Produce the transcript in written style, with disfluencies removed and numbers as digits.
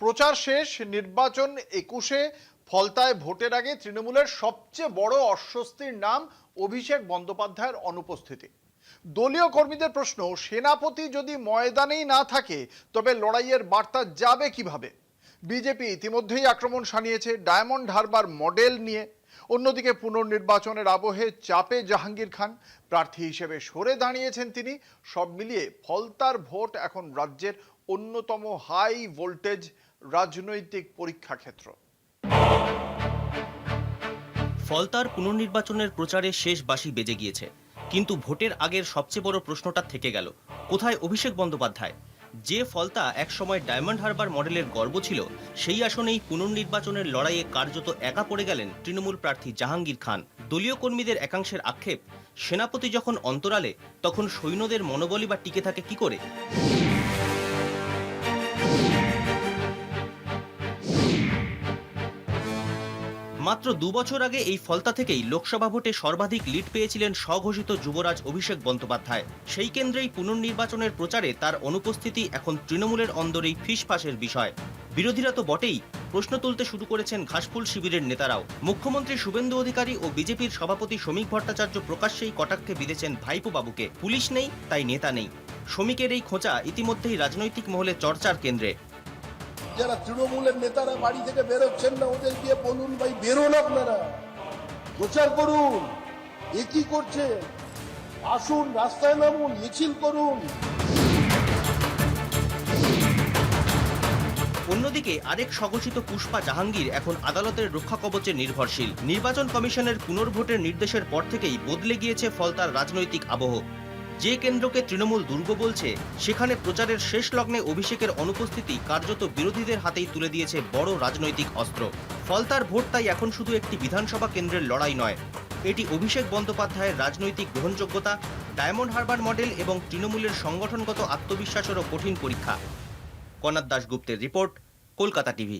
প্রচার শেষ, নির্বাচন 21-এ ফলতায় ভোটের আগে তৃণমূলের সবচেয়ে বড় অস্বস্তির নাম অভিষেক বন্দ্যোপাধ্যায়ের অনুপস্থিতি। দলীয় কর্মীদের প্রশ্ন, সেনাপতি যদি ময়দানেই না থাকে তবে লড়াইয়ের বার্তা যাবে কিভাবে? বিজেপি ইতিমধ্যেই আক্রমণ শানিয়েছে ডায়মন্ড হারবার মডেল নিয়ে। অন্যদিকে পুনর্নির্বাচনের আবহে চাপে জাহাঙ্গীর খান, প্রার্থী হিসেবে সরে দাঁড়িয়েছেন তিনি। সব মিলিয়ে ফলতার ভোট এখন রাজ্যের অন্যতম হাই ভোল্টেজ রাজনৈতিক পরীক্ষা ক্ষেত্র। ফলতার পুনর্নির্বাচনের প্রচারে শেষ বাঁশি বেজে গিয়েছে, কিন্তু ভোটের আগের সবচেয়ে বড় প্রশ্নটা থেকে গেল, কোথায় অভিষেক বন্দ্যোপাধ্যায়? যে ফলতা একসময় ডায়মন্ড হারবার মডেলের গর্ব ছিল, সেই আসনেই পুনর্নির্বাচনের লড়াইয়ে কার্যত একা পড়ে গেলেন তৃণমূল প্রার্থী জাহাঙ্গীর খান। দলীয় কর্মীদের একাংশের আক্ষেপ, সেনাপতি যখন অন্তরালে তখন সৈন্যদের মনোবলই বা টিকে থাকে কি করে? মাত্র 2 বছর আগে এই ফলতা থেকেই লোকসভা ভোটে সর্বাধিক লিড পেয়েছিলেন স্বঘোষিত যুবরাজ অভিষেক বন্দ্যোপাধ্যায়। সেই কেন্দ্রেই পুনর্নির্বাচনের প্রচারে তার অনুপস্থিতি এখন তৃণমূলের অন্দরেই ফিসফাসের বিষয়। বিরোধীরা তো বটেই, প্রশ্ন তুলতে শুরু করেছেন ঘাসফুল শিবিরের নেতারাও। মুখ্যমন্ত্রী শুভেন্দু অধিকারী ও বিজেপির সভাপতি শ্রমিক ভট্টাচার্য প্রকাশ্যেই কটাক্ষে বিঁধেছেন ভাইপো বাবুকে। পুলিশ নেই তাই নেতা নেই। শ্রমিকের এই খোঁচা ইতিমধ্যেই রাজনৈতিক মহলে চর্চার কেন্দ্রে। যারা তৃণমূলের নেতারা বাড়ি থেকে বেরোচ্ছেন না, ওদের গিয়ে বলুন, ভাই বেরোন, আপনারা প্রচার করুন। এ কি করছে? আসুন, রাস্তায় নামুন, মিছিল করুন। অন্যদিকে আরেক স্বঘোষিত পুষ্পা জাহাঙ্গীর এখন আদালতের রক্ষা কবচে নির্ভরশীল। নির্বাচন কমিশনের পুনর্ভোটের নির্দেশের পর থেকেই বদলে গিয়েছে ফলতার রাজনৈতিক আবহ। যে কেন্দ্রকে তৃণমূল দুর্গ বলছে, সেখানে প্রচারের শেষ লগ্নে অভিষেকের অনুপস্থিতি কার্যত বিরোধীদের হাতেই তুলে দিয়েছে বড় রাজনৈতিক অস্ত্র। ফলতার ভোট তাই এখন শুধু একটি বিধানসভা কেন্দ্রের লড়াই নয়, এটি অভিষেক বন্দ্যোপাধ্যায়ের রাজনৈতিক গ্রহণযোগ্যতা, ডায়মন্ড হারবার মডেল এবং তৃণমূলের সংগঠনগত আত্মবিশ্বাসেরও কঠিন পরীক্ষা। কনাদ দাশগুপ্তের রিপোর্ট, কলকাতা টিভি।